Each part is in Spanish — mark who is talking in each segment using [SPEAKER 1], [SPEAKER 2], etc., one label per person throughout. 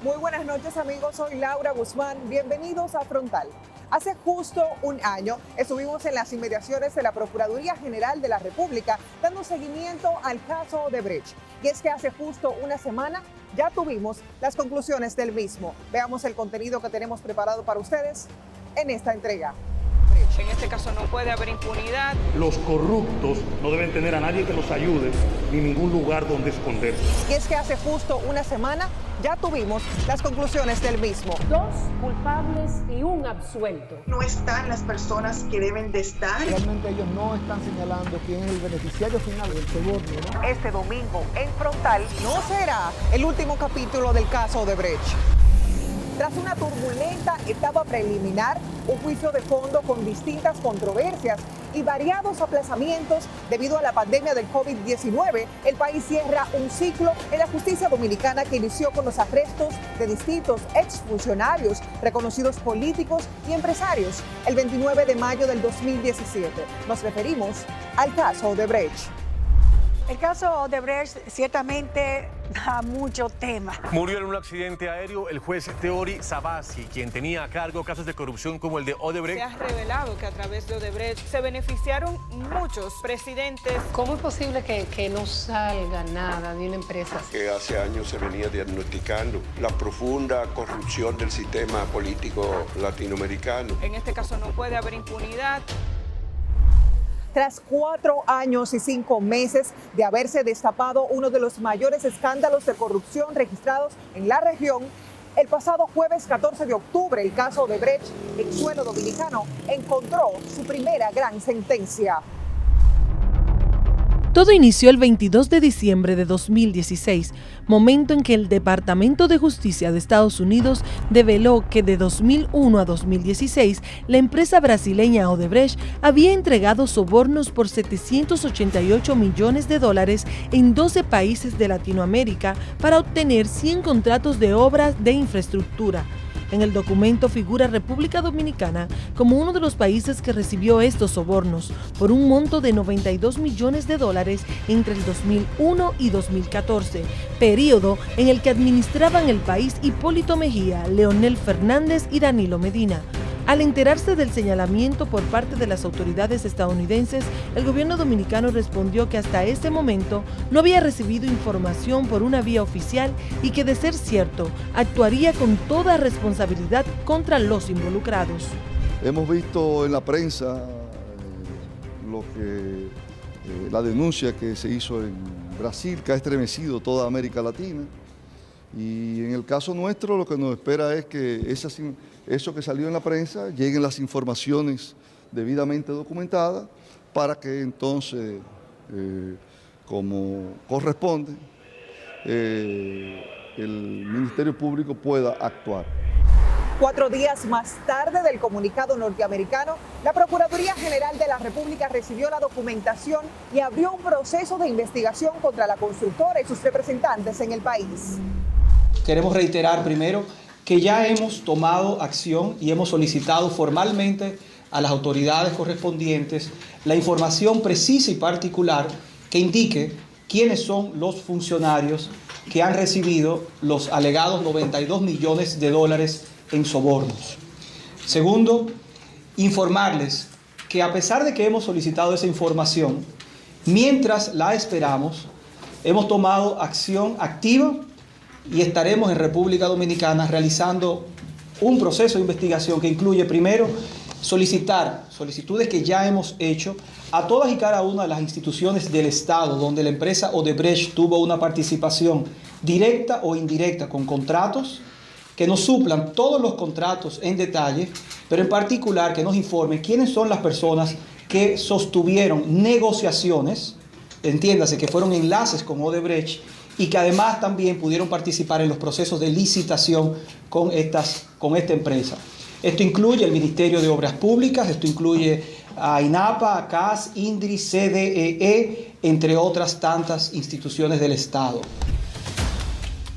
[SPEAKER 1] Muy buenas noches amigos, soy Laura Guzmán, bienvenidos a Frontal. Hace justo un año estuvimos en las inmediaciones de la Procuraduría General de la República dando seguimiento al caso Odebrecht. Y es que hace justo una semana ya tuvimos las conclusiones del mismo. Veamos el contenido que tenemos preparado para ustedes en esta entrega.
[SPEAKER 2] En este caso no puede haber impunidad.
[SPEAKER 3] Los corruptos no deben tener a nadie que los ayude ni ningún lugar donde esconderse.
[SPEAKER 1] Y es que hace justo una semana ya tuvimos las conclusiones del mismo.
[SPEAKER 4] 2 culpables y 1 absuelto.
[SPEAKER 5] No están las personas que deben de estar.
[SPEAKER 6] Realmente ellos no están señalando quién es el beneficiario final del soborno, ¿no?
[SPEAKER 1] Este domingo en Frontal no será el último capítulo del caso Odebrecht. Tras una turbulenta etapa preliminar, un juicio de fondo con distintas controversias y variados aplazamientos debido a la pandemia del COVID-19, el país cierra un ciclo en la justicia dominicana que inició con los arrestos de distintos exfuncionarios, reconocidos políticos y empresarios, el 29 de mayo del 2017. Nos referimos al caso Odebrecht.
[SPEAKER 7] El caso Odebrecht ciertamente da mucho tema.
[SPEAKER 8] Murió en un accidente aéreo el juez Teori Sabasi, quien tenía a cargo casos de corrupción como el de Odebrecht.
[SPEAKER 2] Se ha revelado que a través de Odebrecht se beneficiaron muchos presidentes.
[SPEAKER 4] ¿Cómo es posible que no salga nada de una empresa así?
[SPEAKER 9] Que hace años se venía diagnosticando la profunda corrupción del sistema político latinoamericano.
[SPEAKER 2] En este caso no puede haber impunidad.
[SPEAKER 1] Tras 4 años y 5 meses de haberse destapado uno de los mayores escándalos de corrupción registrados en la región, el pasado jueves 14 de octubre el caso Odebrecht en suelo dominicano encontró su primera gran sentencia.
[SPEAKER 10] Todo inició el 22 de diciembre de 2016, momento en que el Departamento de Justicia de Estados Unidos develó que de 2001 a 2016 la empresa brasileña Odebrecht había entregado sobornos por $788 millones en 12 países de Latinoamérica para obtener 100 contratos de obras de infraestructura. En el documento figura República Dominicana como uno de los países que recibió estos sobornos por un monto de $92 millones entre el 2001 y 2014, periodo en el que administraban el país Hipólito Mejía, Leonel Fernández y Danilo Medina. Al enterarse del señalamiento por parte de las autoridades estadounidenses, el gobierno dominicano respondió que hasta ese momento no había recibido información por una vía oficial y que, de ser cierto, actuaría con toda responsabilidad contra los involucrados.
[SPEAKER 6] Hemos visto en la prensa la denuncia que se hizo en Brasil, que ha estremecido toda América Latina. Y en el caso nuestro lo que nos espera es que eso que salió en la prensa lleguen las informaciones debidamente documentadas para que entonces, como corresponde, el Ministerio Público pueda actuar.
[SPEAKER 1] 4 días más tarde del comunicado norteamericano, la Procuraduría General de la República recibió la documentación y abrió un proceso de investigación contra la constructora y sus representantes en el país.
[SPEAKER 11] Queremos reiterar primero que ya hemos tomado acción y hemos solicitado formalmente a las autoridades correspondientes la información precisa y particular que indique quiénes son los funcionarios que han recibido los alegados $92 millones en sobornos. Segundo, informarles que a pesar de que hemos solicitado esa información, mientras la esperamos, hemos tomado acción activa y estaremos en República Dominicana realizando un proceso de investigación que incluye primero solicitudes que ya hemos hecho a todas y cada una de las instituciones del Estado donde la empresa Odebrecht tuvo una participación directa o indirecta con contratos, que nos suplan todos los contratos en detalle, pero en particular que nos informen quiénes son las personas que sostuvieron negociaciones, entiéndase que fueron enlaces con Odebrecht, y que además también pudieron participar en los procesos de licitación con esta empresa. Esto incluye el Ministerio de Obras Públicas, esto incluye a INAPA, a CAS, INDRI, CDEE, entre otras tantas instituciones del Estado.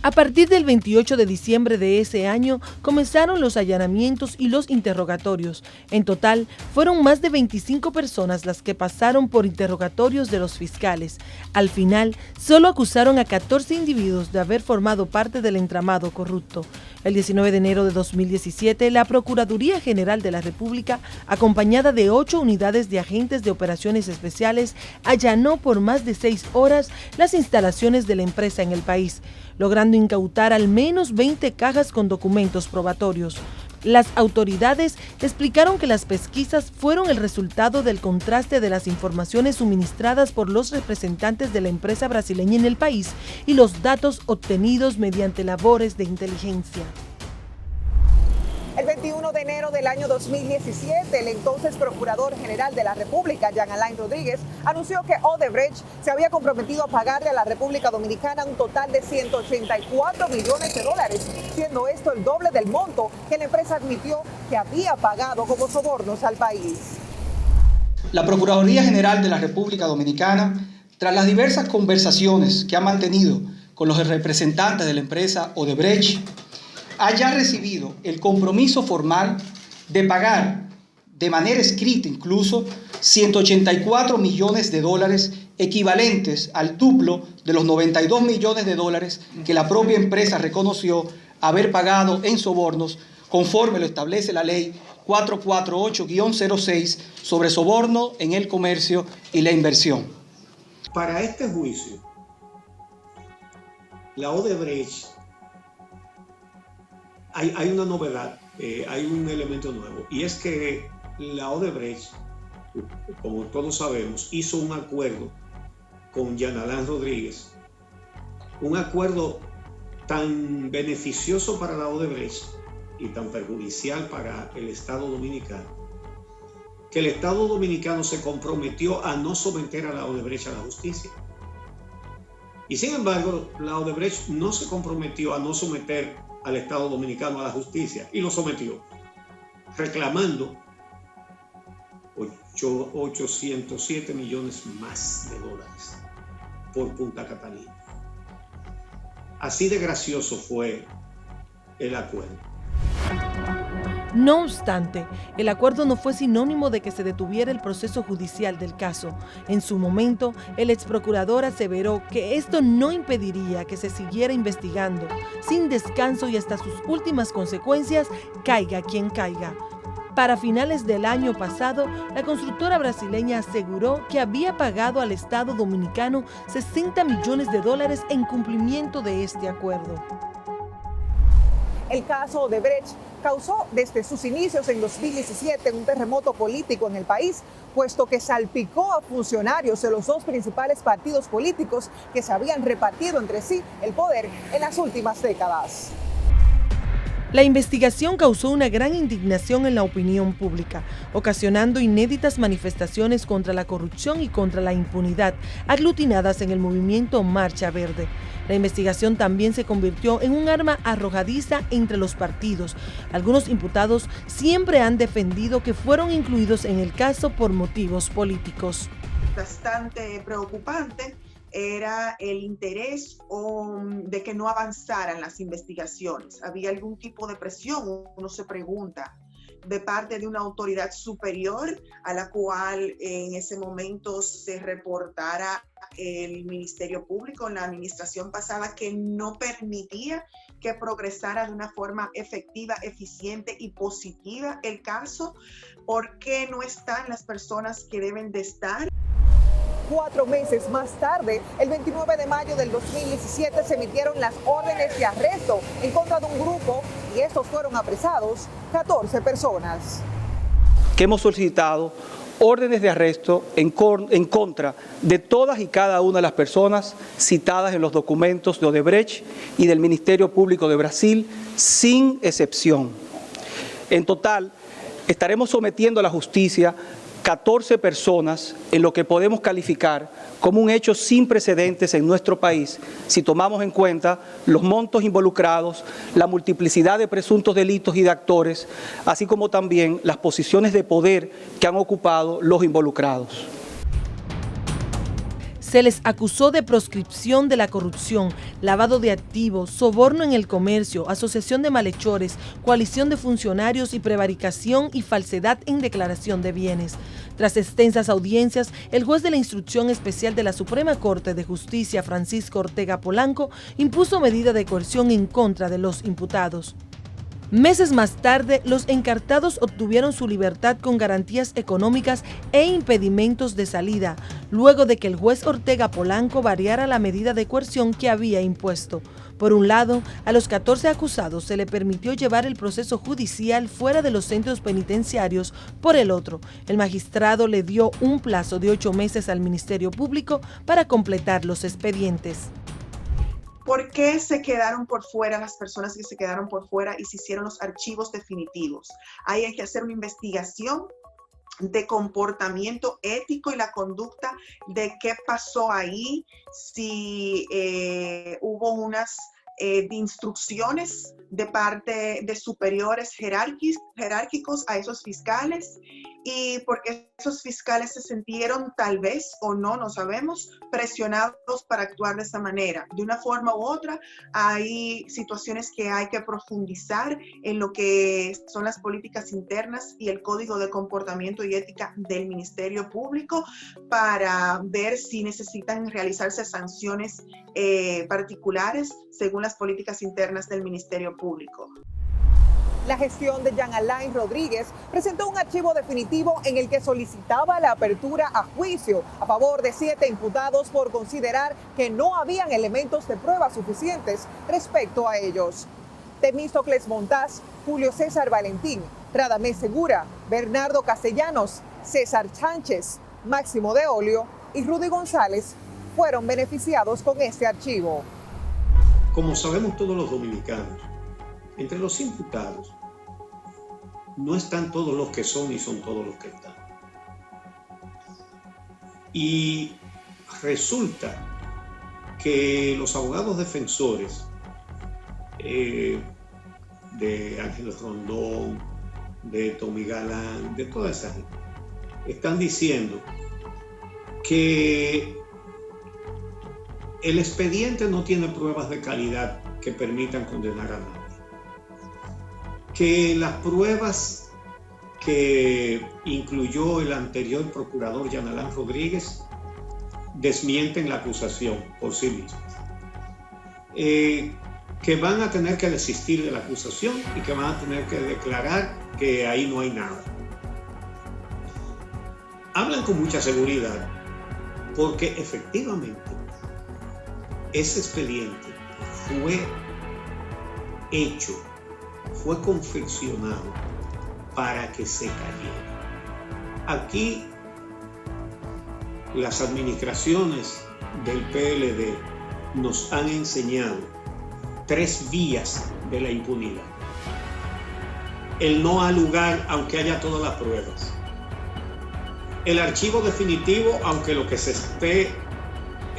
[SPEAKER 10] A partir del 28 de diciembre de ese año comenzaron los allanamientos y los interrogatorios. En total, fueron más de 25 personas las que pasaron por interrogatorios de los fiscales. Al final, solo acusaron a 14 individuos de haber formado parte del entramado corrupto. El 19 de enero de 2017, la Procuraduría General de la República, acompañada de 8 unidades de agentes de operaciones especiales, allanó por más de 6 horas las instalaciones de la empresa en el país, logrando incautar al menos 20 cajas con documentos probatorios. Las autoridades explicaron que las pesquisas fueron el resultado del contraste de las informaciones suministradas por los representantes de la empresa brasileña en el país y los datos obtenidos mediante labores de inteligencia.
[SPEAKER 1] El 21 de enero del año 2017, el entonces Procurador General de la República, Jean Alain Rodríguez, anunció que Odebrecht se había comprometido a pagarle a la República Dominicana un total de 184 millones de dólares, siendo esto el doble del monto que la empresa admitió que había pagado como sobornos al país.
[SPEAKER 11] La Procuraduría General de la República Dominicana, tras las diversas conversaciones que ha mantenido con los representantes de la empresa Odebrecht, haya recibido el compromiso formal de pagar de manera escrita incluso 184 millones de dólares equivalentes al duplo de los 92 millones de dólares que la propia empresa reconoció haber pagado en sobornos conforme lo establece la ley 448-06 sobre soborno en el comercio y la inversión.
[SPEAKER 12] Para este juicio, la Odebrecht hay una novedad, hay un elemento nuevo, y es que la Odebrecht, como todos sabemos, hizo un acuerdo con Jean Alain Rodríguez, un acuerdo tan beneficioso para la Odebrecht y tan perjudicial para el Estado Dominicano, que el Estado Dominicano se comprometió a no someter a la Odebrecht a la justicia. Y sin embargo, la Odebrecht no se comprometió a no someter al Estado Dominicano a la justicia y lo sometió, reclamando 807 millones más de dólares por Punta Catalina. Así de gracioso fue el acuerdo.
[SPEAKER 10] No obstante, el acuerdo no fue sinónimo de que se detuviera el proceso judicial del caso. En su momento, el exprocurador aseveró que esto no impediría que se siguiera investigando, sin descanso y hasta sus últimas consecuencias, caiga quien caiga. Para finales del año pasado, la constructora brasileña aseguró que había pagado al Estado dominicano 60 millones de dólares en cumplimiento de este acuerdo.
[SPEAKER 1] El caso Odebrecht causó desde sus inicios en 2017 un terremoto político en el país, puesto que salpicó a funcionarios de los dos principales partidos políticos que se habían repartido entre sí el poder en las últimas décadas.
[SPEAKER 10] La investigación causó una gran indignación en la opinión pública, ocasionando inéditas manifestaciones contra la corrupción y contra la impunidad, aglutinadas en el movimiento Marcha Verde. La investigación también se convirtió en un arma arrojadiza entre los partidos. Algunos imputados siempre han defendido que fueron incluidos en el caso por motivos políticos.
[SPEAKER 5] Bastante preocupante era el interés de que no avanzaran las investigaciones. Había algún tipo de presión, uno se pregunta, de parte de una autoridad superior a la cual en ese momento se reportara el Ministerio Público en la administración pasada, que no permitía que progresara de una forma efectiva, eficiente y positiva el caso. ¿Por qué no están las personas que deben de estar?
[SPEAKER 1] 4 meses más tarde, el 29 de mayo del 2017, se emitieron las órdenes de arresto en contra de un grupo y estos fueron apresados 14 personas.
[SPEAKER 11] Que hemos solicitado órdenes de arresto en contra de todas y cada una de las personas citadas en los documentos de Odebrecht y del Ministerio Público de Brasil, sin excepción. En total, estaremos sometiendo a la justicia 14 personas en lo que podemos calificar como un hecho sin precedentes en nuestro país, si tomamos en cuenta los montos involucrados, la multiplicidad de presuntos delitos y de actores, así como también las posiciones de poder que han ocupado los involucrados.
[SPEAKER 10] Se les acusó de proscripción de la corrupción, lavado de activos, soborno en el comercio, asociación de malhechores, coalición de funcionarios y prevaricación y falsedad en declaración de bienes. Tras extensas audiencias, el juez de la Instrucción Especial de la Suprema Corte de Justicia, Francisco Ortega Polanco, impuso medida de coerción en contra de los imputados. Meses más tarde, los encartados obtuvieron su libertad con garantías económicas e impedimentos de salida, luego de que el juez Ortega Polanco variara la medida de coerción que había impuesto. Por un lado, a los 14 acusados se le permitió llevar el proceso judicial fuera de los centros penitenciarios. Por el otro, el magistrado le dio un plazo de 8 meses al Ministerio Público para completar los expedientes.
[SPEAKER 5] ¿Por qué se quedaron por fuera las personas que se quedaron por fuera y se hicieron los archivos definitivos? Ahí hay que hacer una investigación de comportamiento ético y la conducta de qué pasó ahí, si hubo unas instrucciones de parte de superiores jerárquicos a esos fiscales, y porque esos fiscales se sintieron tal vez o no sabemos, presionados para actuar de esa manera. De una forma u otra, hay situaciones que hay que profundizar en lo que son las políticas internas y el código de comportamiento y ética del Ministerio Público para ver si necesitan realizarse sanciones particulares según las políticas internas del Ministerio Público.
[SPEAKER 1] La gestión de Jean Alain Rodríguez presentó un archivo definitivo en el que solicitaba la apertura a juicio a favor de 7 imputados por considerar que no habían elementos de prueba suficientes respecto a ellos. Temístocles Montaz, Julio César Valentín, Radamés Segura, Bernardo Castellanos, César Sánchez, Máximo de Olio y Rudy González fueron beneficiados con este archivo.
[SPEAKER 12] Como sabemos todos los dominicanos, entre los imputados no están todos los que son ni son todos los que están. Y resulta que los abogados defensores de Ángel Rondón, de Tommy Galán, de toda esa gente, están diciendo que el expediente no tiene pruebas de calidad que permitan condenar a nadie, que las pruebas que incluyó el anterior procurador Jean Alain Rodríguez desmienten la acusación por sí mismas, que van a tener que desistir de la acusación y que van a tener que declarar que ahí no hay nada. Hablan con mucha seguridad porque efectivamente ese expediente fue hecho, fue confeccionado para que se cayera. Aquí las administraciones del PLD nos han enseñado 3 vías de la impunidad. El no al lugar aunque haya todas las pruebas. El archivo definitivo aunque lo que se esté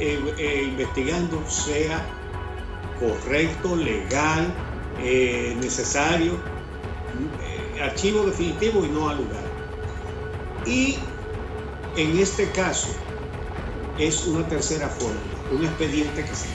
[SPEAKER 12] investigando sea correcto, legal, necesario. Archivo definitivo y no al lugar. Y en este caso es una tercera forma, un expediente que se...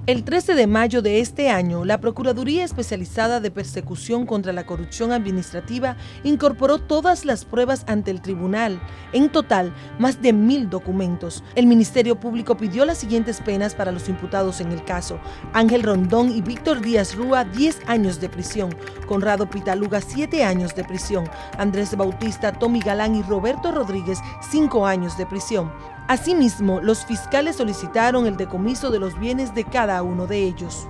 [SPEAKER 10] El 13 de mayo de este año, la Procuraduría Especializada de Persecución contra la Corrupción Administrativa incorporó todas las pruebas ante el tribunal. En total, más de 1000 documentos. El Ministerio Público pidió las siguientes penas para los imputados en el caso: Ángel Rondón y Víctor Díaz Rúa, 10 años de prisión; Conrado Pitaluga, 7 años de prisión; Andrés Bautista, Tommy Galán y Roberto Rodríguez, 5 años de prisión. Asimismo, los fiscales solicitaron el decomiso de los bienes de cada uno de ellos.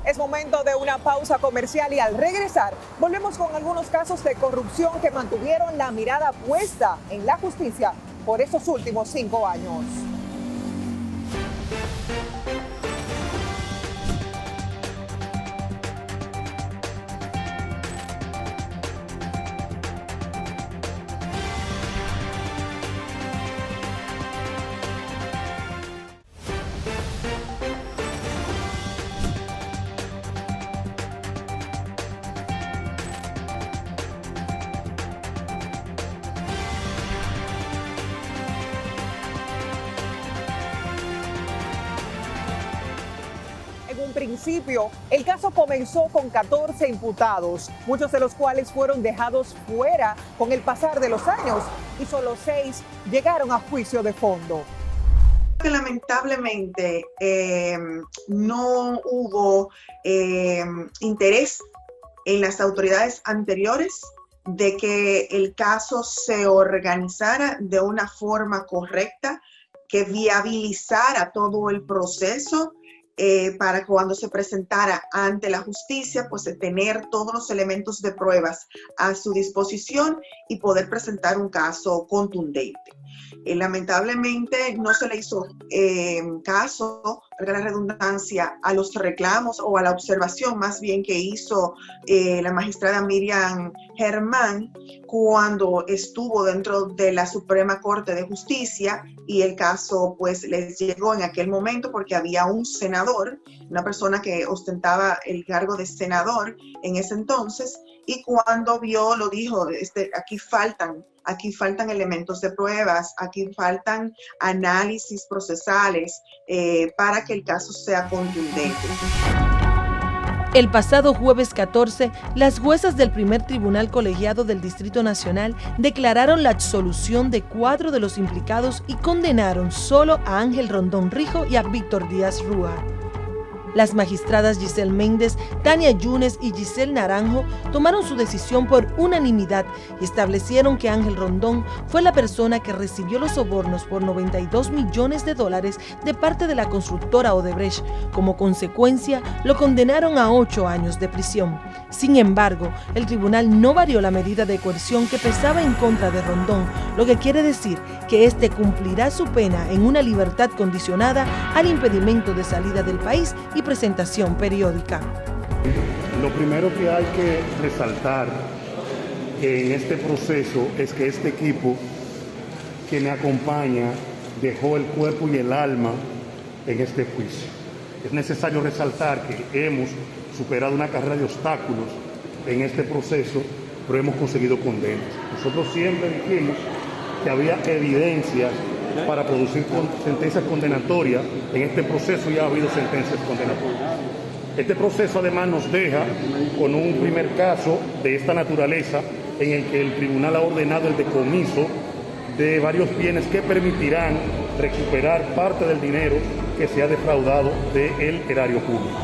[SPEAKER 1] Es momento de una pausa comercial y al regresar volvemos con algunos casos de corrupción que mantuvieron la mirada puesta en la justicia por estos últimos 5 años. En principio, el caso comenzó con 14 imputados, muchos de los cuales fueron dejados fuera con el pasar de los años y solo 6 llegaron a juicio de fondo.
[SPEAKER 5] Lamentablemente no hubo interés en las autoridades anteriores de que el caso se organizara de una forma correcta, que viabilizara todo el proceso para cuando se presentara ante la justicia, pues tener todos los elementos de pruebas a su disposición y poder presentar un caso contundente. Lamentablemente no se le hizo caso, valga la redundancia, a los reclamos o a la observación más bien que hizo la magistrada Miriam Germán cuando estuvo dentro de la Suprema Corte de Justicia, y el caso pues les llegó en aquel momento porque había un senador, una persona que ostentaba el cargo de senador en ese entonces, y cuando vio lo dijo, aquí faltan elementos de pruebas, aquí faltan análisis procesales para que el caso sea contundente.
[SPEAKER 10] El pasado jueves 14, las juezas del primer tribunal colegiado del Distrito Nacional declararon la absolución de 4 de los implicados y condenaron solo a Ángel Rondón Rijo y a Víctor Díaz Rúa. Las magistradas Giselle Méndez, Tania Yunes y Giselle Naranjo tomaron su decisión por unanimidad y establecieron que Ángel Rondón fue la persona que recibió los sobornos por $92 millones de parte de la constructora Odebrecht. Como consecuencia, lo condenaron a 8 años de prisión. Sin embargo, el tribunal no varió la medida de coerción que pesaba en contra de Rondón, lo que quiere decir que éste cumplirá su pena en una libertad condicionada al impedimento de salida del país y presentación periódica.
[SPEAKER 3] Lo primero que hay que resaltar en este proceso es que este equipo que me acompaña dejó el cuerpo y el alma en este juicio. Es necesario resaltar que hemos superado una carrera de obstáculos en este proceso, pero hemos conseguido condenas. Nosotros siempre dijimos que había evidencias para producir sentencias condenatorias. En este proceso ya ha habido sentencias condenatorias. Este proceso además nos deja con un primer caso de esta naturaleza en el que el tribunal ha ordenado el decomiso de varios bienes que permitirán recuperar parte del dinero que se ha defraudado del erario público.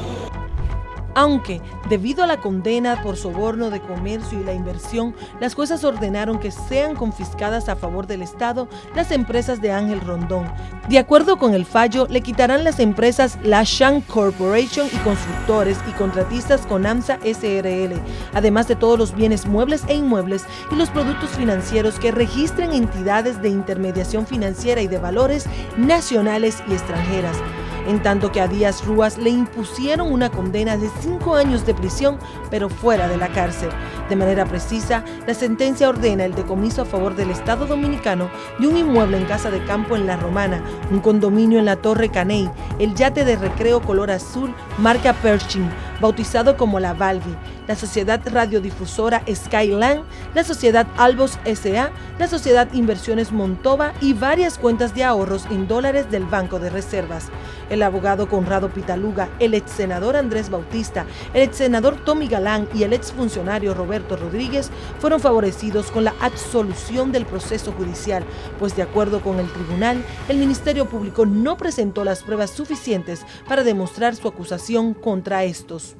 [SPEAKER 10] Aunque, debido a la condena por soborno de comercio y la inversión, las juezas ordenaron que sean confiscadas a favor del Estado las empresas de Ángel Rondón. De acuerdo con el fallo, le quitarán las empresas La Shan Corporation y constructores y contratistas Conamsa SRL, además de todos los bienes muebles e inmuebles y los productos financieros que registren entidades de intermediación financiera y de valores nacionales y extranjeras. En tanto que a Díaz Rúa le impusieron una condena de 5 años de prisión, pero fuera de la cárcel. De manera precisa, la sentencia ordena el decomiso a favor del Estado Dominicano de un inmueble en Casa de Campo en La Romana, un condominio en la Torre Caney, el yate de recreo color azul marca Pershing, bautizado como La Valvi, la sociedad radiodifusora Skyland, la sociedad Albos S.A., la sociedad Inversiones Montova y varias cuentas de ahorros en dólares del Banco de Reservas. El abogado Conrado Pitaluga, el exsenador Andrés Bautista, el exsenador Tommy Galán y el exfuncionario Roberto Rodríguez fueron favorecidos con la absolución del proceso judicial, pues de acuerdo con el tribunal, el Ministerio Público no presentó las pruebas suficientes para demostrar su acusación contra estos.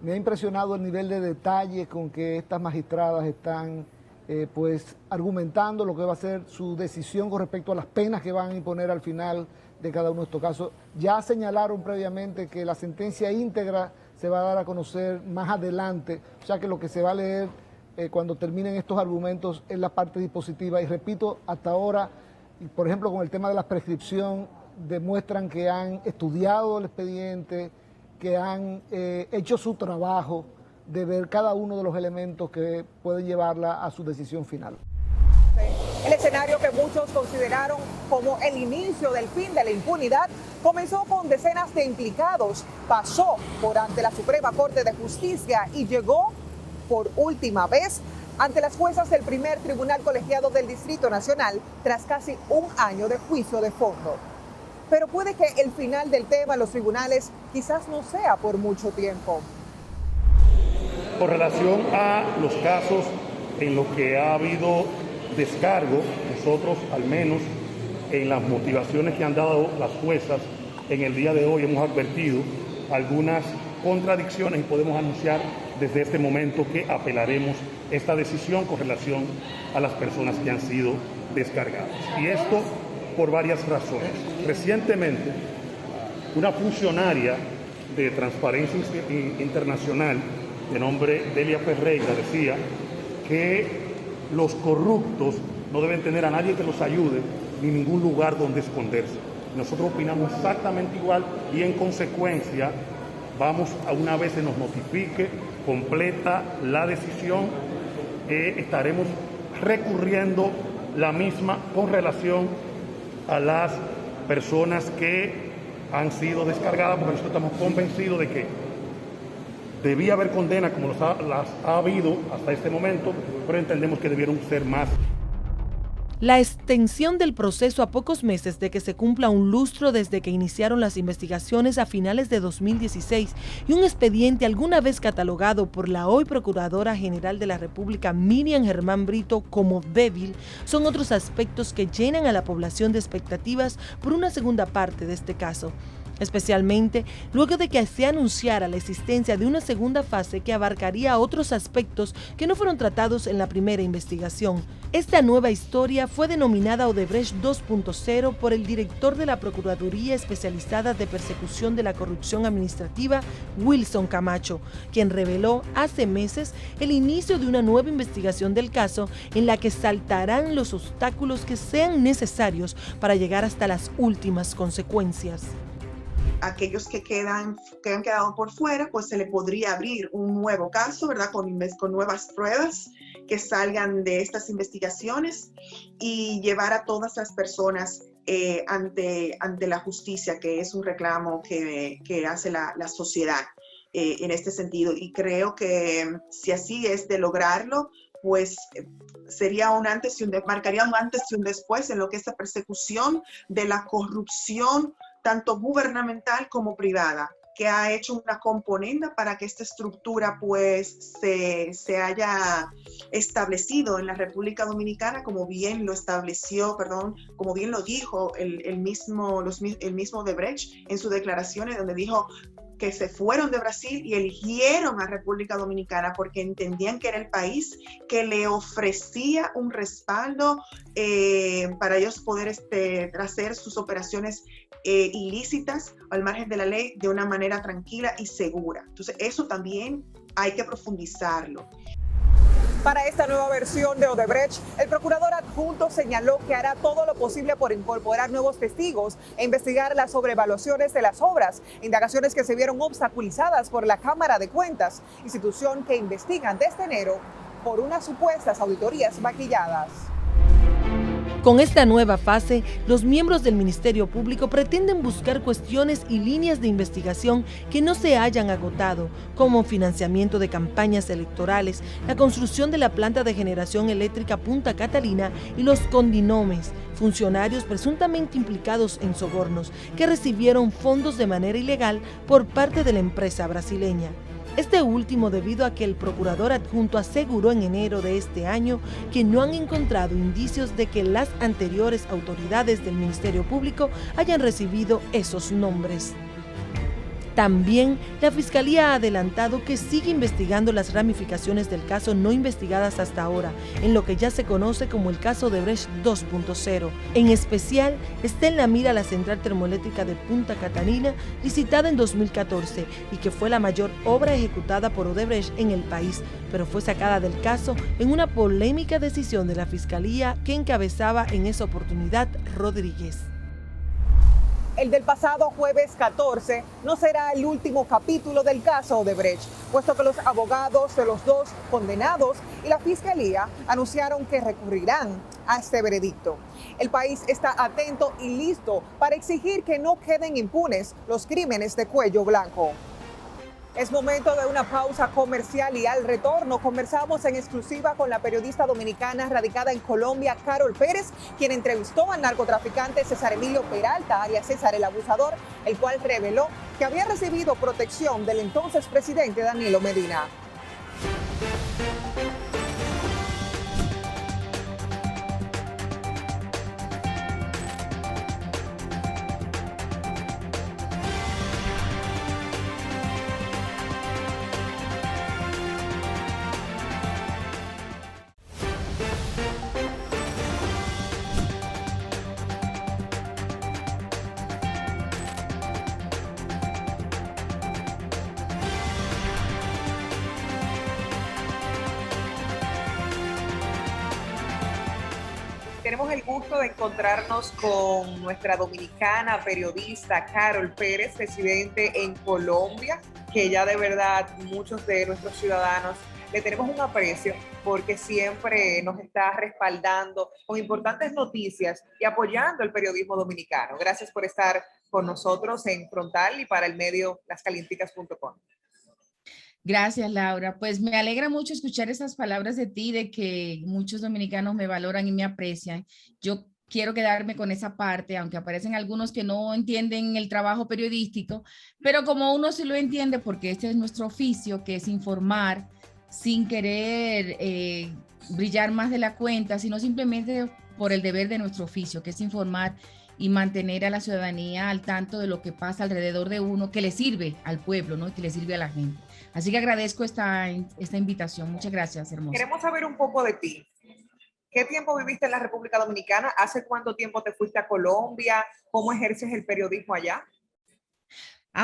[SPEAKER 13] Me ha impresionado el nivel de detalle con que estas magistradas están argumentando lo que va a ser su decisión con respecto a las penas que van a imponer al final de cada uno de estos casos. Ya señalaron previamente que la sentencia íntegra se va a dar a conocer más adelante, o sea que lo que se va a leer cuando terminen estos argumentos es la parte dispositiva. Y repito, hasta ahora, por ejemplo, con el tema de la prescripción, demuestran que han estudiado el expediente, que han hecho su trabajo de ver cada uno de los elementos que pueden llevarla a su decisión final.
[SPEAKER 1] El escenario que muchos consideraron como el inicio del fin de la impunidad comenzó con decenas de implicados, pasó por ante la Suprema Corte de Justicia y llegó por última vez ante las juezas del primer tribunal colegiado del Distrito Nacional tras casi un año de juicio de fondo. pero puede que el final del tema en los tribunales quizás no sea por mucho tiempo.
[SPEAKER 3] Con relación a los casos en los que ha habido descargo, nosotros al menos en las motivaciones que han dado las juezas en el día de hoy hemos advertido algunas contradicciones y podemos anunciar desde este momento que apelaremos esta decisión con relación a las personas que han sido descargadas. Y esto por varias razones. Recientemente, una funcionaria de Transparencia Internacional de nombre Delia Ferreira decía que los corruptos no deben tener a nadie que los ayude ni ningún lugar donde esconderse. Nosotros opinamos exactamente igual y en consecuencia vamos a una vez se nos notifique completa la decisión, estaremos recurriendo la misma con relación a las personas que han sido descargadas, porque nosotros estamos convencidos de que debía haber condena como las ha habido hasta este momento, pero entendemos que debieron ser más.
[SPEAKER 10] La extensión del proceso a pocos meses de que se cumpla un lustro desde que iniciaron las investigaciones a finales de 2016 y un expediente alguna vez catalogado por la hoy Procuradora General de la República Miriam Germán Brito como débil son otros aspectos que llenan a la población de expectativas por una segunda parte de este caso, especialmente luego de que se anunciara la existencia de una segunda fase que abarcaría otros aspectos que no fueron tratados en la primera investigación. Esta nueva historia fue denominada Odebrecht 2.0 por el director de la Procuraduría Especializada de Persecución de la Corrupción Administrativa, Wilson Camacho, quien reveló hace meses el inicio de una nueva investigación del caso en la que saltarán los obstáculos que sean necesarios para llegar hasta las últimas consecuencias.
[SPEAKER 5] Aquellos que han quedado por fuera, pues se le podría abrir un nuevo caso, ¿verdad? Con nuevas pruebas que salgan de estas investigaciones y llevar a todas las personas ante la justicia, que es un reclamo que hace la sociedad en este sentido. Y creo que si así es de lograrlo, pues sería marcaría un antes y un después en lo que es la persecución de la corrupción tanto gubernamental como privada, que ha hecho una componenda para que esta estructura pues se haya establecido en la República Dominicana, como bien lo dijo el mismo Odebrecht en sus declaraciones, donde dijo que se fueron de Brasil y eligieron a República Dominicana porque entendían que era el país que le ofrecía un respaldo para ellos poder hacer sus operaciones ilícitas al margen de la ley de una manera tranquila y segura. Entonces eso también hay que profundizarlo.
[SPEAKER 1] Para esta nueva versión de Odebrecht, el procurador adjunto señaló que hará todo lo posible por incorporar nuevos testigos e investigar las sobrevaluaciones de las obras, indagaciones que se vieron obstaculizadas por la Cámara de Cuentas, institución que investigan desde enero por unas supuestas auditorías maquilladas.
[SPEAKER 10] Con esta nueva fase, los miembros del Ministerio Público pretenden buscar cuestiones y líneas de investigación que no se hayan agotado, como financiamiento de campañas electorales, la construcción de la planta de generación eléctrica Punta Catalina y los condinomes, funcionarios presuntamente implicados en sobornos que recibieron fondos de manera ilegal por parte de la empresa brasileña. Este último debido a que el procurador adjunto aseguró en enero de este año que no han encontrado indicios de que las anteriores autoridades del Ministerio Público hayan recibido esos nombres. También, la Fiscalía ha adelantado que sigue investigando las ramificaciones del caso no investigadas hasta ahora, en lo que ya se conoce como el caso Odebrecht 2.0. En especial, está en la mira la central termoeléctrica de Punta Catalina, licitada en 2014, y que fue la mayor obra ejecutada por Odebrecht en el país, pero fue sacada del caso en una polémica decisión de la Fiscalía que encabezaba en esa oportunidad Rodríguez.
[SPEAKER 1] El del pasado jueves 14 no será el último capítulo del caso Odebrecht, puesto que los abogados de los dos condenados y la Fiscalía anunciaron que recurrirán a este veredicto. El país está atento y listo para exigir que no queden impunes los crímenes de cuello blanco. Es momento de una pausa comercial y al retorno conversamos en exclusiva con la periodista dominicana radicada en Colombia, Carol Pérez, quien entrevistó al narcotraficante César Emilio Peralta, alias César el Abusador, el cual reveló que había recibido protección del entonces presidente Danilo Medina. Tenemos el gusto de encontrarnos con nuestra dominicana periodista Carol Pérez, residente en Colombia, que ya de verdad muchos de nuestros ciudadanos le tenemos un aprecio porque siempre nos está respaldando con importantes noticias y apoyando el periodismo dominicano. Gracias por estar con nosotros en Frontal y para el medio lascalienticas.com.
[SPEAKER 14] Gracias, Laura. Pues me alegra mucho escuchar esas palabras de ti, de que muchos dominicanos me valoran y me aprecian. Yo quiero quedarme con esa parte, aunque aparecen algunos que no entienden el trabajo periodístico, pero como uno sí lo entiende, porque este es nuestro oficio, que es informar sin querer brillar más de la cuenta, sino simplemente por el deber de nuestro oficio, que es informar y mantener a la ciudadanía al tanto de lo que pasa alrededor de uno, que le sirve al pueblo, ¿no? Que le sirve a la gente. Así que agradezco esta invitación. Muchas gracias, hermosa.
[SPEAKER 1] Queremos saber un poco de ti. ¿Qué tiempo viviste en la República Dominicana? ¿Hace cuánto tiempo te fuiste a Colombia? ¿Cómo ejerces el periodismo allá?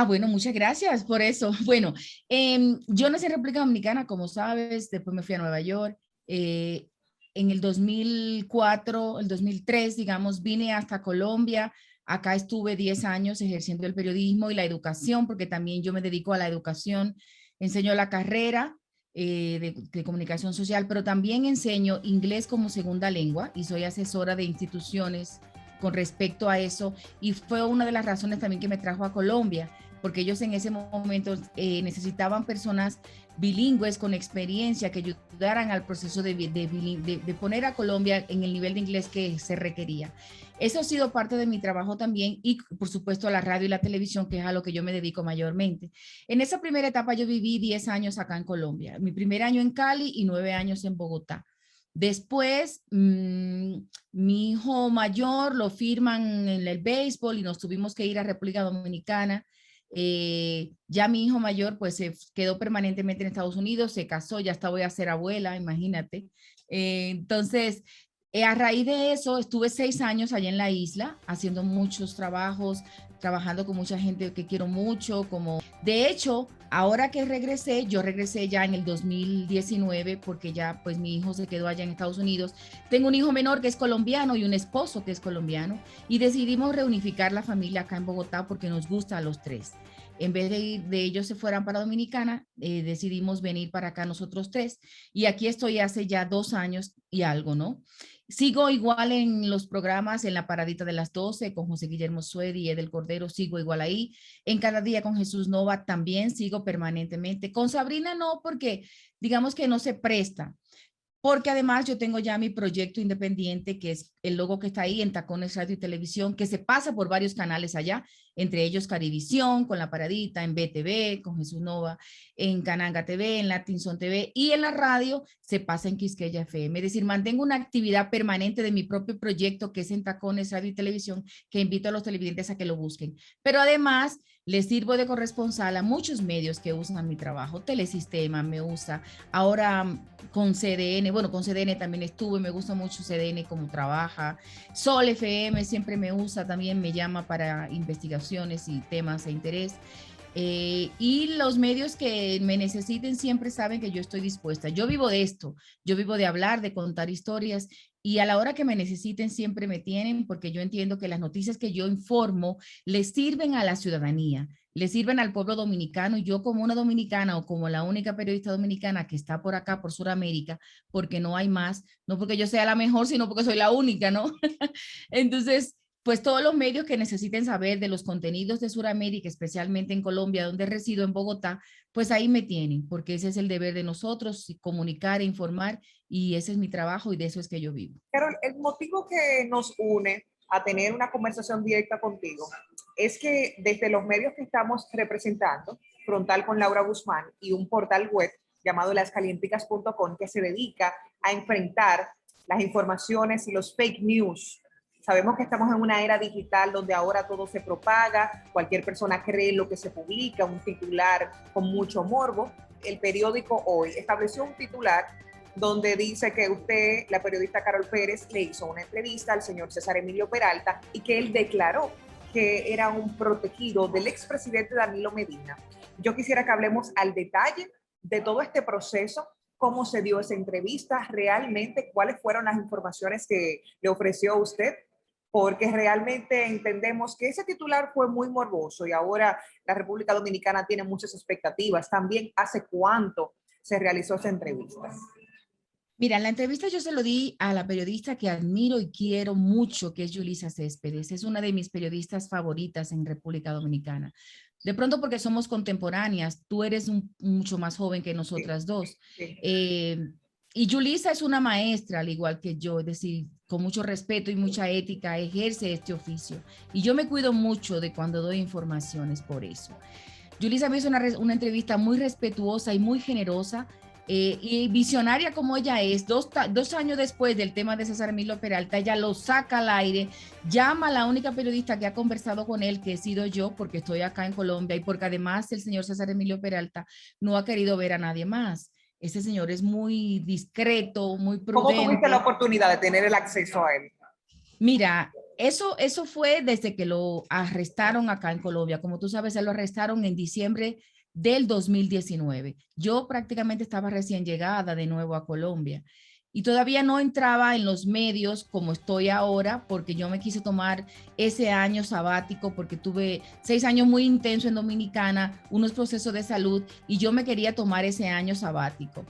[SPEAKER 14] Bueno, muchas gracias por eso. Bueno, yo nací en República Dominicana, como sabes, después me fui a Nueva York. En el 2004, el 2003, digamos, vine hasta Colombia. Acá estuve 10 años ejerciendo el periodismo y la educación, porque también yo me dedico a la educación. Enseño la carrera de comunicación social, pero también enseño inglés como segunda lengua y soy asesora de instituciones con respecto a eso. Y fue una de las razones también que me trajo a Colombia, porque ellos en ese momento necesitaban personas bilingües con experiencia que ayudaran al proceso de poner a Colombia en el nivel de inglés que se requería. Eso ha sido parte de mi trabajo también y, por supuesto, la radio y la televisión, que es a lo que yo me dedico mayormente. En esa primera etapa yo viví 10 años acá en Colombia. Mi primer año en Cali y 9 años en Bogotá. Después, mi hijo mayor lo firman en el béisbol y nos tuvimos que ir a República Dominicana. Ya mi hijo mayor pues se quedó permanentemente en Estados Unidos, se casó, ya hasta voy a ser abuela, imagínate. Entonces, a raíz de eso estuve 6 años allá en la isla haciendo muchos trabajos, trabajando con mucha gente que quiero mucho. De hecho, ahora que regresé, yo regresé ya en el 2019 porque ya pues mi hijo se quedó allá en Estados Unidos. Tengo un hijo menor que es colombiano y un esposo que es colombiano y decidimos reunificar la familia acá en Bogotá porque nos gusta a los tres. En vez de ellos se fueran para Dominicana, decidimos venir para acá nosotros tres y aquí estoy hace ya 2 años y algo, ¿no? Sigo igual en los programas, en la paradita de las 12 con José Guillermo Sued y Edel Cordero, sigo igual ahí. En Cada Día con Jesús Nova también sigo permanentemente. Con Sabrina no, porque digamos que no se presta. Porque además yo tengo ya mi proyecto independiente, que es el logo que está ahí en Tacones Radio y Televisión, que se pasa por varios canales allá, entre ellos Carivisión, con La Paradita, en BTV, con Jesús Nova, en Cananga TV, en Latinson TV, y en la radio se pasa en Quisqueya FM. Es decir, mantengo una actividad permanente de mi propio proyecto, que es en Tacones Radio y Televisión, que invito a los televidentes a que lo busquen. Pero además, les sirvo de corresponsal a muchos medios que usan mi trabajo. Telesistema me usa, ahora con CDN, bueno, con CDN también estuve, me gusta mucho CDN como trabaja. Sol FM siempre me usa, también me llama para investigaciones y temas de interés. Y los medios que me necesiten siempre saben que yo estoy dispuesta. Yo vivo de esto, yo vivo de hablar, de contar historias y a la hora que me necesiten siempre me tienen porque yo entiendo que las noticias que yo informo les sirven a la ciudadanía, le sirven al pueblo dominicano y yo como una dominicana o como la única periodista dominicana que está por acá, por Sudamérica, porque no hay más, no porque yo sea la mejor, sino porque soy la única, ¿no? Entonces, pues todos los medios que necesiten saber de los contenidos de Sudamérica, especialmente en Colombia, donde resido, en Bogotá, pues ahí me tienen, porque ese es el deber de nosotros, comunicar e informar, y ese es mi trabajo y de eso es que yo vivo.
[SPEAKER 1] Carol, el motivo que nos une a tener una conversación directa contigo es que desde los medios que estamos representando, Frontal con Laura Guzmán y un portal web llamado lascalienticas.com, que se dedica a enfrentar las informaciones y los fake news. Sabemos que estamos en una era digital donde ahora todo se propaga, cualquier persona cree lo que se publica, un titular con mucho morbo. El periódico Hoy estableció un titular donde dice que usted, la periodista Carol Pérez, le hizo una entrevista al señor César Emilio Peralta y que él declaró que era un protegido del expresidente Danilo Medina. Yo quisiera que hablemos al detalle de todo este proceso, cómo se dio esa entrevista, realmente cuáles fueron las informaciones que le ofreció a usted, porque realmente entendemos que ese titular fue muy morboso y ahora la República Dominicana tiene muchas expectativas. También, ¿hace cuánto se realizó esa entrevista?
[SPEAKER 14] Mira, la entrevista yo se lo di a la periodista que admiro y quiero mucho, que es Yulisa Céspedes. Es una de mis periodistas favoritas en República Dominicana. De pronto porque somos contemporáneas, tú eres mucho más joven que nosotras dos. Y Yulisa es una maestra, al igual que yo, es decir, con mucho respeto y mucha ética, ejerce este oficio. Y yo me cuido mucho de cuando doy informaciones por eso. Yulisa me hizo una entrevista muy respetuosa y muy generosa, y visionaria como ella es. Dos años después del tema de César Emilio Peralta, ella lo saca al aire, llama a la única periodista que ha conversado con él, que he sido yo, porque estoy acá en Colombia y porque además el señor César Emilio Peralta no ha querido ver a nadie más. Ese señor es muy discreto, muy prudente.
[SPEAKER 1] ¿Cómo tuviste la oportunidad de tener el acceso a él?
[SPEAKER 14] Mira, eso fue desde que lo arrestaron acá en Colombia. Como tú sabes, se lo arrestaron en diciembre del 2019. Yo prácticamente estaba recién llegada de nuevo a Colombia y todavía no entraba en los medios como estoy ahora, porque yo me quise tomar ese año sabático porque tuve 6 años muy intensos en Dominicana, unos procesos de salud, y yo me quería tomar ese año sabático.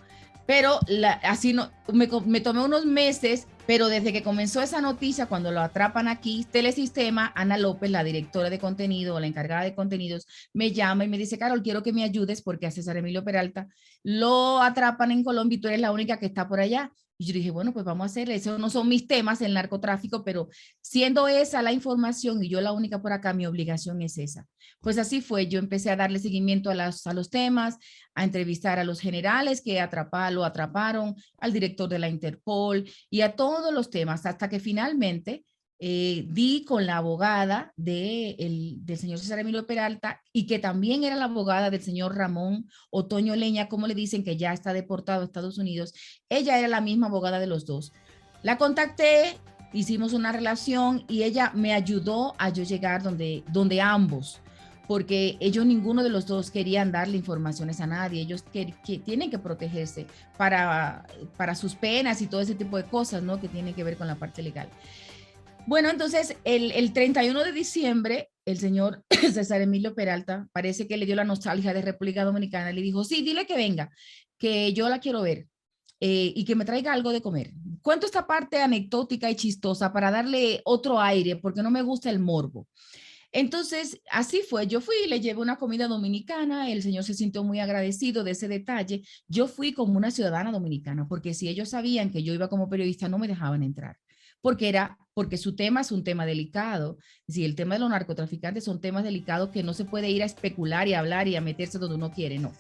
[SPEAKER 14] Pero así no, me tomé unos meses, pero desde que comenzó esa noticia, cuando lo atrapan aquí, Telesistema, Ana López, la directora de contenido, la encargada de contenidos, me llama y me dice: Carol, quiero que me ayudes porque a César Emilio Peralta lo atrapan en Colombia y tú eres la única que está por allá. Y yo dije, bueno, pues vamos a hacerle, esos no son mis temas, el narcotráfico, pero siendo esa la información y yo la única por acá, mi obligación es esa. Pues así fue, yo empecé a darle seguimiento a los temas, a entrevistar a los generales que lo atraparon, al director de la Interpol y a todos los temas, hasta que finalmente di con la abogada del señor César Emilio Peralta, y que también era la abogada del señor Ramón Otoño Leña, como le dicen, que ya está deportado a Estados Unidos. Ella era la misma abogada de los dos. La contacté, hicimos una relación y ella me ayudó a yo llegar donde ambos, porque ellos, ninguno de los dos, querían darle informaciones a nadie. Ellos que tienen que protegerse para sus penas y todo ese tipo de cosas, ¿no?, que tienen que ver con la parte legal. Bueno, entonces el 31 de diciembre, el señor César Emilio Peralta parece que le dio la nostalgia de República Dominicana. Le dijo, sí, dile que venga, que yo la quiero ver y que me traiga algo de comer. Cuento esta parte anecdótica y chistosa para darle otro aire, porque no me gusta el morbo. Entonces, así fue. Yo fui y le llevé una comida dominicana. El señor se sintió muy agradecido de ese detalle. Yo fui como una ciudadana dominicana, porque si ellos sabían que yo iba como periodista, no me dejaban entrar. Porque su tema es un tema delicado. Si el tema de los narcotraficantes son temas delicados que no se puede ir a especular y a hablar y a meterse donde uno quiere, no.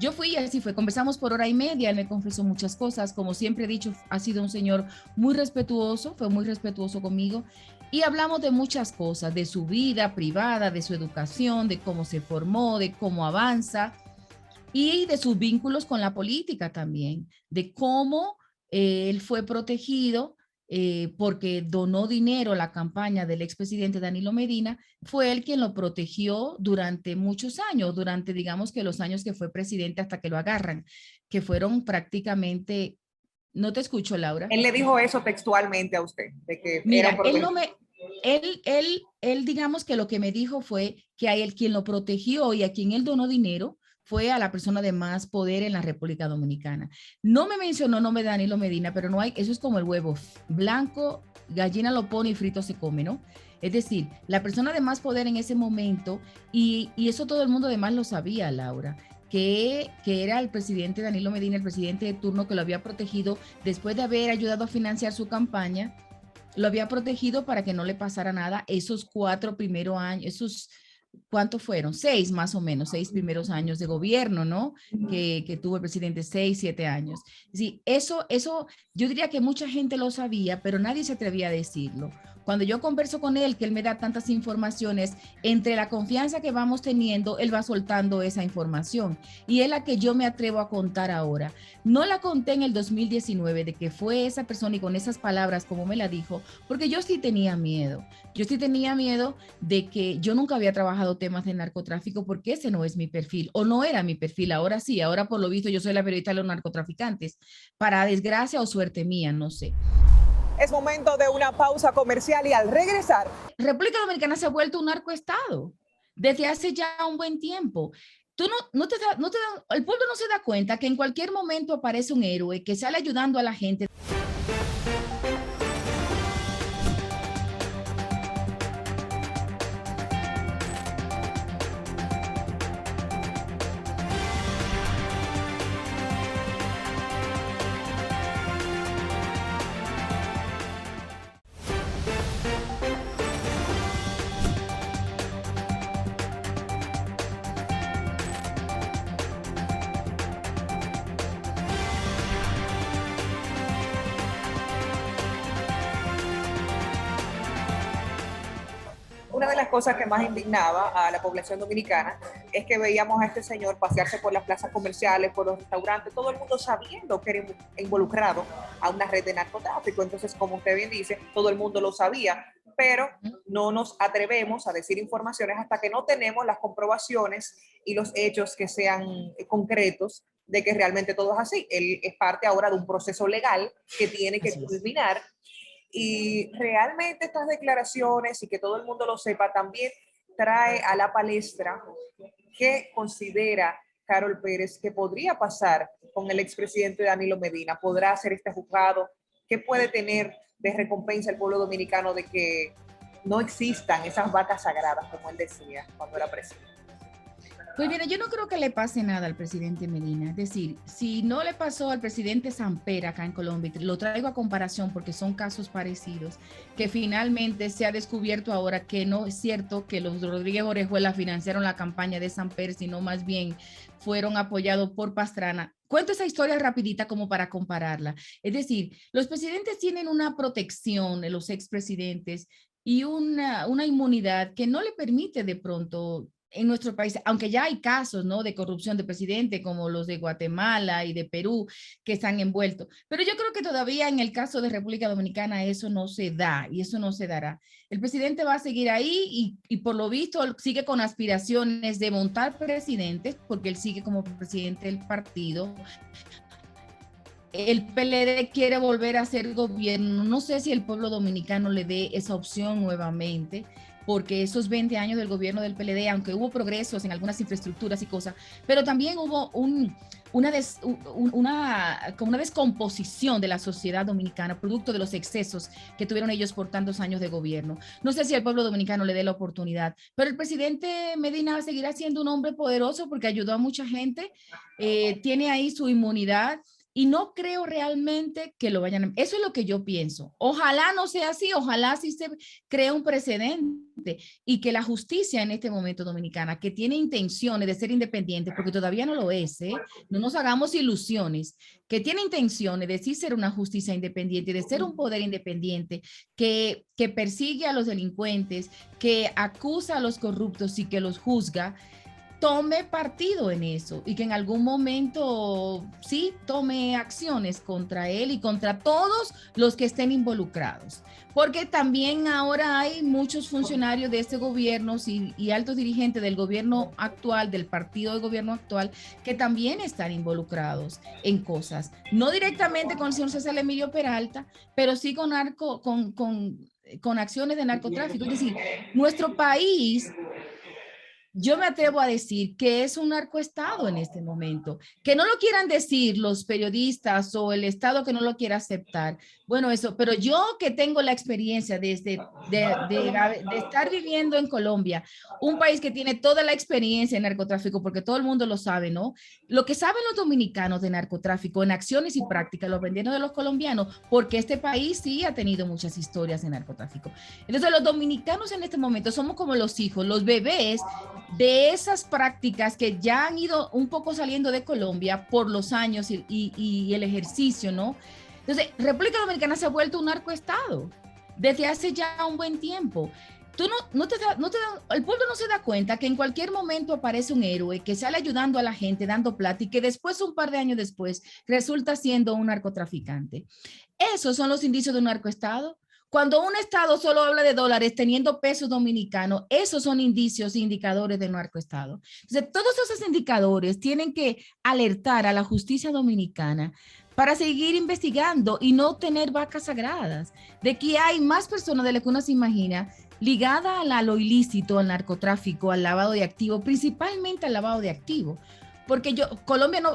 [SPEAKER 14] Yo fui y así fue, conversamos por hora y media, él me confesó muchas cosas, como siempre he dicho, ha sido un señor muy respetuoso, fue muy respetuoso conmigo, y hablamos de muchas cosas, de su vida privada, de su educación, de cómo se formó, de cómo avanza, y de sus vínculos con la política también, de cómo él fue protegido porque donó dinero a la campaña del expresidente Danilo Medina. Fue él quien lo protegió durante muchos años, durante, digamos, que los años que fue presidente hasta que lo agarran, que fueron prácticamente... No te escucho, Laura.
[SPEAKER 1] Él le dijo eso textualmente a usted, de que
[SPEAKER 14] mira, él digamos que lo que me dijo fue que a él quien lo protegió y a quien él donó dinero fue a la persona de más poder en la República Dominicana. No me mencionó nombre de Danilo Medina, pero no hay, eso es como el huevo blanco, gallina lo pone y frito se come, ¿no? Es decir, la persona de más poder en ese momento, y eso todo el mundo además lo sabía, Laura, que era el presidente Danilo Medina, el presidente de turno, que lo había protegido después de haber ayudado a financiar su campaña, lo había protegido para que no le pasara nada esos 4 primeros años, ¿cuántos fueron? 6 más o menos, 6 primeros años de gobierno, ¿no? Que tuvo el presidente, 6, 7 años. Sí, eso, yo diría que mucha gente lo sabía, pero nadie se atrevía a decirlo. Cuando yo converso con él, que él me da tantas informaciones, entre la confianza que vamos teniendo, él va soltando esa información. Y es la que yo me atrevo a contar ahora. No la conté en el 2019 de que fue esa persona y con esas palabras como me la dijo, porque yo sí tenía miedo. Yo sí tenía miedo de que yo nunca había trabajado temas de narcotráfico porque ese no es mi perfil, o no era mi perfil. Ahora sí, ahora por lo visto yo soy la periodista de los narcotraficantes. Para desgracia o suerte mía, no sé.
[SPEAKER 1] Es momento de una pausa comercial y al regresar.
[SPEAKER 14] República Dominicana se ha vuelto un narcoestado desde hace ya un buen tiempo. El pueblo no se da cuenta que en cualquier momento aparece un héroe que sale ayudando a la gente.
[SPEAKER 1] Una de las cosas que más indignaba a la población dominicana es que veíamos a este señor pasearse por las plazas comerciales, por los restaurantes, todo el mundo sabiendo que era involucrado a una red de narcotráfico. Entonces, como usted bien dice, todo el mundo lo sabía, pero no nos atrevemos a decir informaciones hasta que no tenemos las comprobaciones y los hechos que sean concretos de que realmente todo es así. Él es parte ahora de un proceso legal que tiene que culminar. Y realmente estas declaraciones, y que todo el mundo lo sepa, también trae a la palestra qué considera Carol Pérez que podría pasar con el expresidente Danilo Medina. ¿Podrá ser este juzgado? ¿Qué puede tener de recompensa el pueblo dominicano de que no existan esas vacas sagradas, como él decía cuando era presidente?
[SPEAKER 14] Pues mira, yo no creo que le pase nada al presidente Medina. Es decir, si no le pasó al presidente Samper acá en Colombia, lo traigo a comparación porque son casos parecidos, que finalmente se ha descubierto ahora que no es cierto que los Rodríguez Orejuela financiaron la campaña de Samper, sino más bien fueron apoyados por Pastrana. Cuento esa historia rapidita como para compararla. Es decir, los presidentes tienen una protección de los expresidentes y una inmunidad que no le permite de pronto en nuestro país, aunque ya hay casos, ¿no?, de corrupción de presidente, como los de Guatemala y de Perú, que están envueltos. Pero yo creo que todavía en el caso de República Dominicana eso no se da y eso no se dará. El presidente va a seguir ahí y por lo visto sigue con aspiraciones de montar presidentes, porque él sigue como presidente del partido. El PLD quiere volver a ser gobierno. No sé si el pueblo dominicano le dé esa opción nuevamente, porque esos 20 años del gobierno del PLD, aunque hubo progresos en algunas infraestructuras y cosas, pero también hubo una descomposición de la sociedad dominicana, producto de los excesos que tuvieron ellos por tantos años de gobierno. No sé si el pueblo dominicano le dé la oportunidad, pero el presidente Medina seguirá siendo un hombre poderoso porque ayudó a mucha gente, tiene ahí su inmunidad. Y no creo realmente que lo vayan a... Eso es lo que yo pienso. Ojalá no sea así, ojalá sí se cree un precedente y que la justicia en este momento dominicana, que tiene intenciones de ser independiente, porque todavía no lo es, no nos hagamos ilusiones, que tiene intenciones de sí ser una justicia independiente, de ser un poder independiente, que persigue a los delincuentes, que acusa a los corruptos y que los juzga, tome partido en eso y que en algún momento sí tome acciones contra él y contra todos los que estén involucrados. Porque también ahora hay muchos funcionarios de este gobierno y altos dirigentes del gobierno actual, del partido de gobierno actual, que también están involucrados en cosas. No directamente con el señor César Emilio Peralta, pero sí con acciones de narcotráfico. Es decir, nuestro país Yo me atrevo a decir que es un narcoestado en este momento. Que no lo quieran decir los periodistas o el Estado que no lo quiera aceptar. Bueno, eso, pero yo que tengo la experiencia de estar viviendo en Colombia, un país que tiene toda la experiencia en narcotráfico, porque todo el mundo lo sabe, ¿no? Lo que saben los dominicanos de narcotráfico en acciones y prácticas lo aprendieron de los colombianos, porque este país sí ha tenido muchas historias de narcotráfico. Entonces los dominicanos en este momento somos como los hijos, los bebés de esas prácticas que ya han ido un poco saliendo de Colombia por los años y el ejercicio, ¿no? Entonces, República Dominicana se ha vuelto un narcoestado desde hace ya un buen tiempo. El pueblo no se da cuenta que en cualquier momento aparece un héroe que sale ayudando a la gente, dando plata, y que después, un par de años después, resulta siendo un narcotraficante. Esos son los indicios de un narcoestado. Cuando un estado solo habla de dólares teniendo pesos dominicanos, esos son indicios e indicadores de narcoestado. Entonces, todos esos indicadores tienen que alertar a la justicia dominicana para seguir investigando y no tener vacas sagradas, de que hay más personas de las que uno se imagina ligada a lo ilícito, al narcotráfico, al lavado de activos, principalmente al lavado de activos. Porque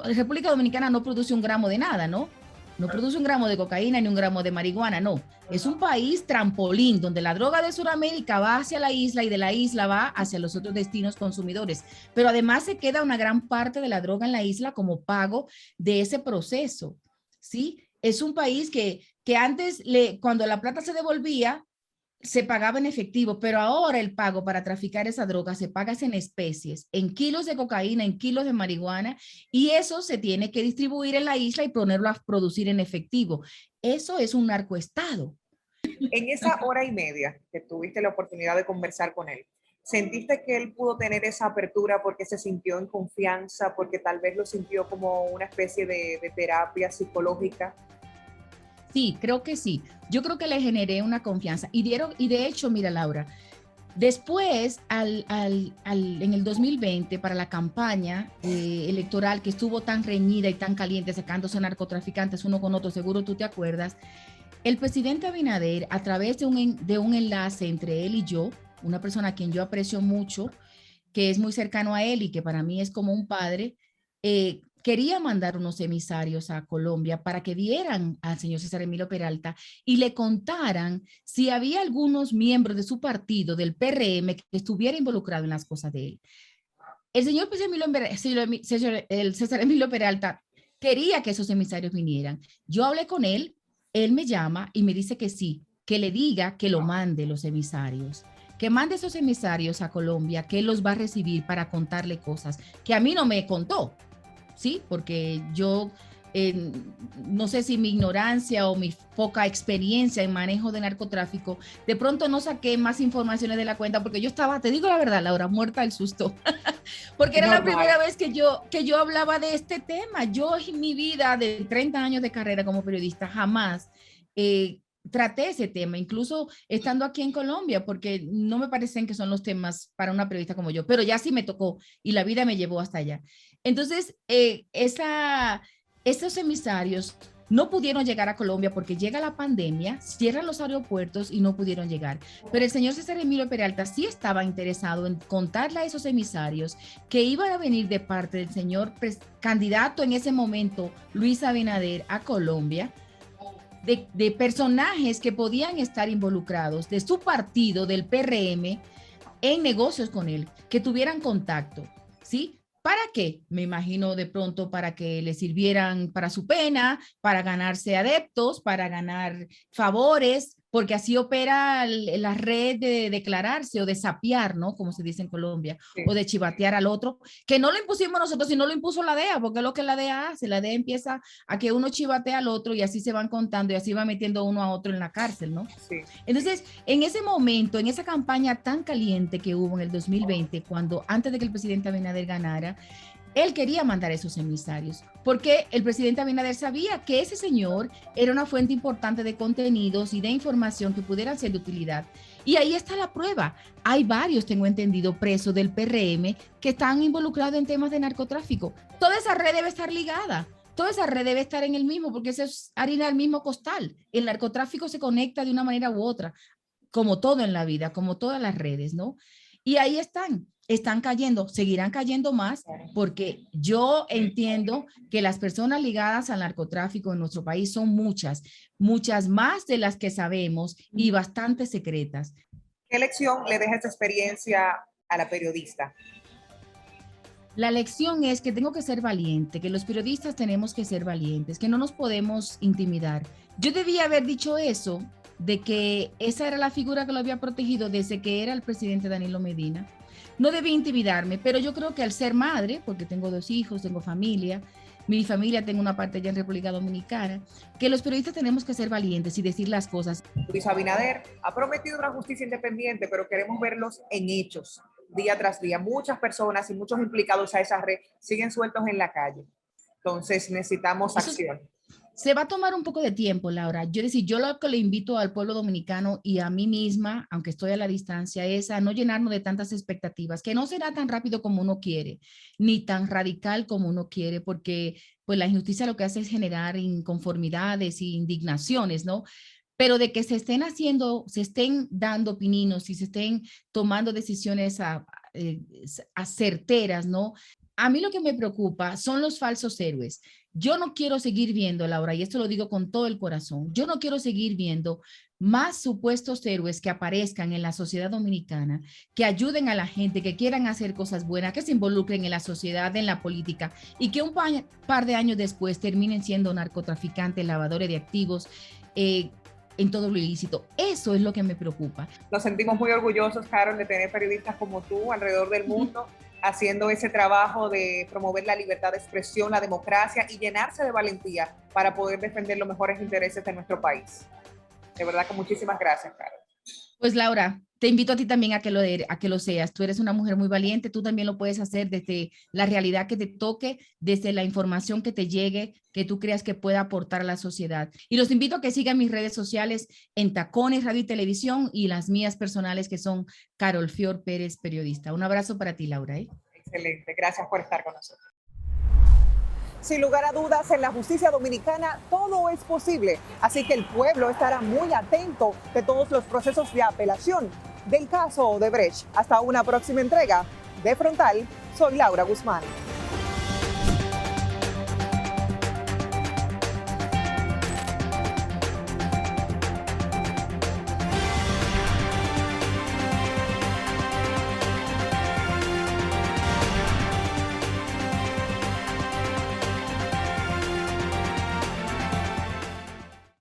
[SPEAKER 14] República Dominicana no produce un gramo de nada, ¿no? No produce un gramo de cocaína ni un gramo de marihuana, no. Es un país trampolín donde la droga de Sudamérica va hacia la isla y de la isla va hacia los otros destinos consumidores. Pero además se queda una gran parte de la droga en la isla como pago de ese proceso, ¿sí? Es un país que antes, cuando la plata se devolvía, se pagaba en efectivo, pero ahora el pago para traficar esa droga se paga en especies, en kilos de cocaína, en kilos de marihuana, y eso se tiene que distribuir en la isla y ponerlo a producir en efectivo. Eso es un narcoestado.
[SPEAKER 1] En esa hora y media que tuviste la oportunidad de conversar con él, ¿sentiste que él pudo tener esa apertura porque se sintió en confianza, porque tal vez lo sintió como una especie de terapia psicológica?
[SPEAKER 14] Sí, creo que sí. Yo creo que le generé una confianza. Y de hecho, mira, Laura, después, en el 2020, para la campaña electoral que estuvo tan reñida y tan caliente, sacándose narcotraficantes uno con otro, seguro tú te acuerdas, el presidente Abinader, a través de un enlace entre él y yo, una persona a quien yo aprecio mucho, que es muy cercano a él y que para mí es como un padre, quería mandar unos emisarios a Colombia para que vieran al señor César Emilio Peralta y le contaran si había algunos miembros de su partido, del PRM, que estuviera involucrado en las cosas de él. El señor César Emilio Peralta quería que esos emisarios vinieran. Yo hablé con él, él me llama y me dice que sí, que le diga que lo mande los emisarios. Que mande esos emisarios a Colombia, que él los va a recibir para contarle cosas que a mí no me contó. Sí, porque yo no sé si mi ignorancia o mi poca experiencia en manejo de narcotráfico, de pronto no saqué más informaciones de la cuenta porque yo estaba, te digo la verdad, Laura, muerta del susto, porque era la primera vez que yo hablaba de este tema. Yo en mi vida de 30 años de carrera como periodista jamás traté ese tema, incluso estando aquí en Colombia, porque no me parecen que son los temas para una periodista como yo, pero ya sí me tocó y la vida me llevó hasta allá. Entonces, esos emisarios no pudieron llegar a Colombia porque llega la pandemia, cierran los aeropuertos y no pudieron llegar. Pero el señor César Emilio Peralta sí estaba interesado en contarle a esos emisarios que iban a venir de parte del señor candidato en ese momento, Luis Abinader, a Colombia, de personajes que podían estar involucrados de su partido, del PRM, en negocios con él, que tuvieran contacto, ¿sí? ¿Para qué? Me imagino de pronto para que le sirvieran para su pena, para ganarse adeptos, para ganar favores, porque así opera la red de declararse o de sapear, ¿no? Como se dice en Colombia, sí. O de chivatear al otro, que no lo impusimos nosotros, sino lo impuso la DEA, porque es lo que la DEA hace. La DEA empieza a que uno chivatea al otro y así se van contando y así va metiendo uno a otro en la cárcel, ¿no? Sí. Entonces, en ese momento, en esa campaña tan caliente que hubo en el 2020, antes de que el presidente Abinader ganara, él quería mandar esos emisarios, porque el presidente Abinader sabía que ese señor era una fuente importante de contenidos y de información que pudieran ser de utilidad. Y ahí está la prueba. Hay varios, tengo entendido, presos del PRM que están involucrados en temas de narcotráfico. Toda esa red debe estar ligada. Toda esa red debe estar en el mismo, porque eso es harina del mismo costal. El narcotráfico se conecta de una manera u otra, como todo en la vida, como todas las redes, ¿no? Y ahí están. están cayendo, seguirán cayendo más, porque yo entiendo que las personas ligadas al narcotráfico en nuestro país son muchas, muchas más de las que sabemos y bastante secretas.
[SPEAKER 1] ¿Qué lección le deja esta experiencia a la periodista?
[SPEAKER 14] La lección es que tengo que ser valiente, que los periodistas tenemos que ser valientes, que no nos podemos intimidar. Yo debía haber dicho eso, de que esa era la figura que lo había protegido desde que era el presidente Danilo Medina. No debí intimidarme, pero yo creo que al ser madre, porque tengo 2 hijos, tengo familia, mi familia tengo una parte ya en República Dominicana, que los periodistas tenemos que ser valientes y decir las cosas.
[SPEAKER 1] Luis Abinader ha prometido una justicia independiente, pero queremos verlos en hechos, día tras día. Muchas personas y muchos implicados a esa red siguen sueltos en la calle. Entonces necesitamos acción.
[SPEAKER 14] Se va a tomar un poco de tiempo, Laura. Yo lo que le invito al pueblo dominicano y a mí misma, aunque estoy a la distancia, es a no llenarnos de tantas expectativas, que no será tan rápido como uno quiere, ni tan radical como uno quiere, porque pues la injusticia lo que hace es generar inconformidades e indignaciones, ¿no? Pero de que se estén dando pininos y se estén tomando decisiones certeras, ¿no? A mí lo que me preocupa son los falsos héroes. Yo no quiero seguir viendo, Laura, y esto lo digo con todo el corazón, yo no quiero seguir viendo más supuestos héroes que aparezcan en la sociedad dominicana, que ayuden a la gente, que quieran hacer cosas buenas, que se involucren en la sociedad, en la política, y que un par de años después terminen siendo narcotraficantes, lavadores de activos, en todo lo ilícito. Eso es lo que me preocupa.
[SPEAKER 1] Nos sentimos muy orgullosos, Carol, de tener periodistas como tú alrededor del mundo, haciendo ese trabajo de promover la libertad de expresión, la democracia y llenarse de valentía para poder defender los mejores intereses de nuestro país. De verdad que muchísimas gracias, Carol.
[SPEAKER 14] Pues Laura, te invito a ti también a que lo seas. Tú eres una mujer muy valiente, tú también lo puedes hacer desde la realidad que te toque, desde la información que te llegue, que tú creas que pueda aportar a la sociedad. Y los invito a que sigan mis redes sociales en Tacones, Radio y Televisión, y las mías personales, que son Carol Fior Pérez, periodista. Un abrazo para ti, Laura.
[SPEAKER 1] Excelente, gracias por estar con nosotros. Sin lugar a dudas, en la justicia dominicana todo es posible, así que el pueblo estará muy atento de todos los procesos de apelación del caso Odebrecht. Hasta una próxima entrega de Frontal, soy Laura Guzmán.